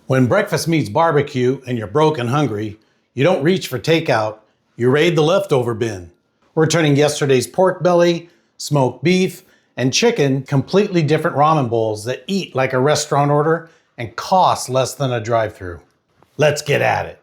When breakfast meets barbecue and you're broke and hungry, you don't reach for takeout, you raid the leftover bin. We're turning yesterday's pork belly, smoked beef, and chicken completely different ramen bowls that eat like a restaurant order and cost less than a drive-thru. Let's get at it.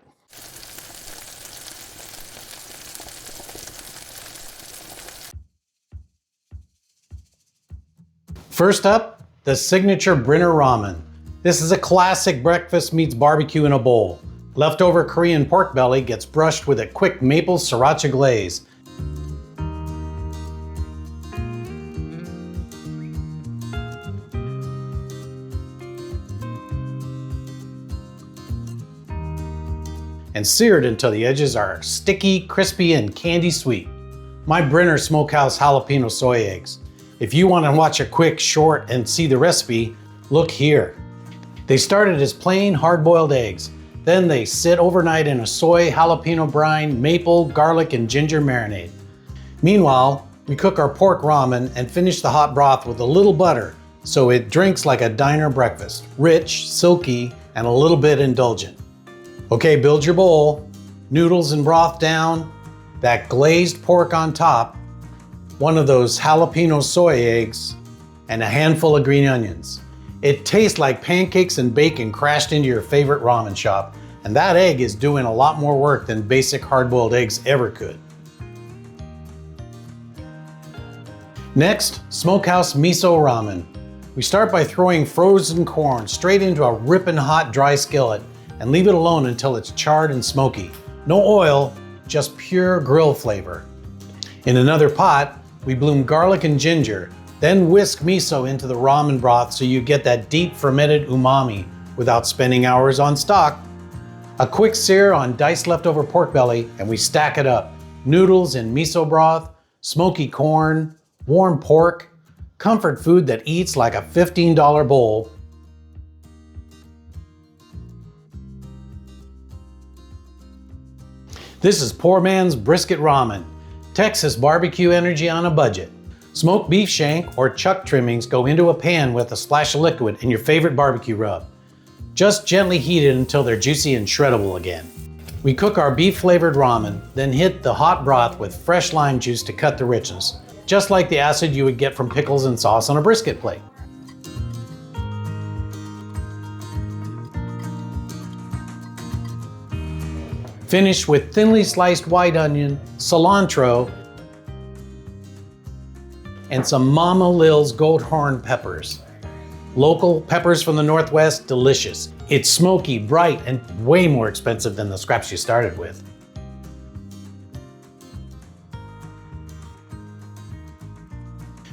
First up, the signature Brinner Ramen. This is a classic breakfast meets barbecue in a bowl. Leftover Korean pork belly gets brushed with a quick maple sriracha glaze. And seared until the edges are sticky, crispy, and candy sweet. My Brinner Smokehouse jalapeno soy eggs. If you want to watch a quick short and see the recipe, look here. They started as plain hard-boiled eggs. Then they sit overnight in a soy, jalapeno brine, maple, garlic, and ginger marinade. Meanwhile, we cook our pork ramen and finish the hot broth with a little butter so it drinks like a diner breakfast, rich, silky, and a little bit indulgent. Okay, build your bowl, noodles and broth down, that glazed pork on top, one of those jalapeno soy eggs, and a handful of green onions. It tastes like pancakes and bacon crashed into your favorite ramen shop, and that egg is doing a lot more work than basic hard-boiled eggs ever could. Next, Smokehouse Miso Ramen. We start by throwing frozen corn straight into a ripping hot dry skillet and leave it alone until it's charred and smoky. No oil, just pure grill flavor. In another pot, we bloom garlic and ginger, then whisk miso into the ramen broth so you get that deep fermented umami without spending hours on stock. A quick sear on diced leftover pork belly and we stack it up. Noodles in miso broth, smoky corn, warm pork, comfort food that eats like a $15 bowl. This is poor man's brisket ramen, Texas barbecue energy on a budget. Smoked beef shank or chuck trimmings go into a pan with a splash of liquid and your favorite barbecue rub. Just gently heat it until they're juicy and shreddable again. We cook our beef flavored ramen, then hit the hot broth with fresh lime juice to cut the richness, just like the acid you would get from pickles and sauce on a brisket plate. Finish with thinly sliced white onion, cilantro, and some Mama Lil's goat horn peppers. Local peppers from the Northwest, delicious. It's smoky, bright, and way more expensive than the scraps you started with.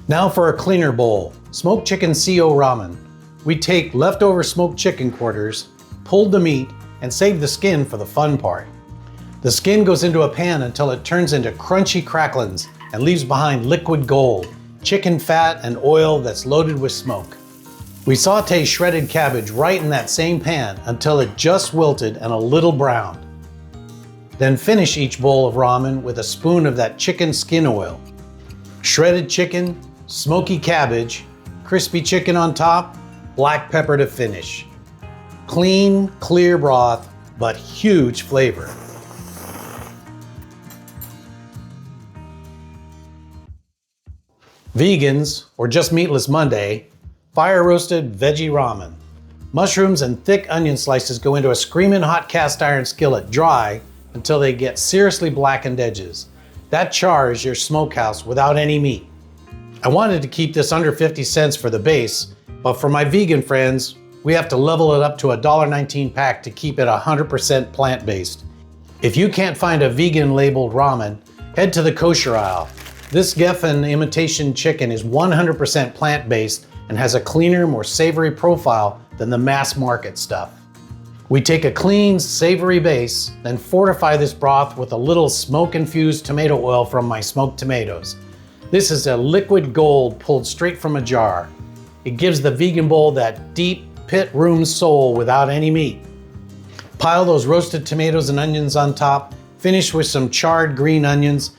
Now for a cleaner bowl, smoked chicken Shio ramen. We take leftover smoked chicken quarters, pulled the meat, and save the skin for the fun part. The skin goes into a pan until it turns into crunchy cracklings and leaves behind liquid gold, chicken fat and oil that's loaded with smoke. We saute shredded cabbage right in that same pan until it just wilted and a little browned. Then finish each bowl of ramen with a spoon of that chicken skin oil. Shredded chicken, smoky cabbage, crispy chicken on top, black pepper to finish. Clean, clear broth, but huge flavor. Vegans, or just Meatless Monday, fire-roasted veggie ramen. Mushrooms and thick onion slices go into a screaming hot cast iron skillet dry until they get seriously blackened edges. That chars your smokehouse without any meat. I wanted to keep this under 50 cents for the base, but for my vegan friends, we have to level it up to a $1.19 pack to keep it 100% plant-based. If you can't find a vegan labeled ramen, head to the kosher aisle. This Geffen imitation chicken is 100% plant-based and has a cleaner, more savory profile than the mass market stuff. We take a clean, savory base, then fortify this broth with a little smoke-infused tomato oil from my smoked tomatoes. This is a liquid gold pulled straight from a jar. It gives the vegan bowl that deep pit room soul without any meat. Pile those roasted tomatoes and onions on top, finish with some charred green onions,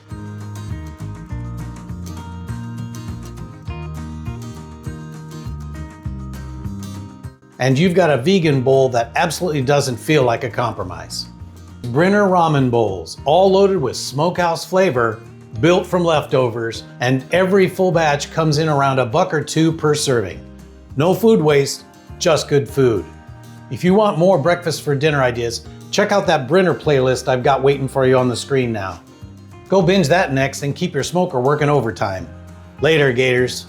and you've got a vegan bowl that absolutely doesn't feel like a compromise. Brinner Ramen bowls, all loaded with Smokehouse flavor, built from leftovers, and every full batch comes in around $1 or $2 per serving. No food waste, just good food. If you want more breakfast for dinner ideas, check out that Brinner playlist I've got waiting for you on the screen now. Go binge that next and keep your smoker working overtime. Later, Gators.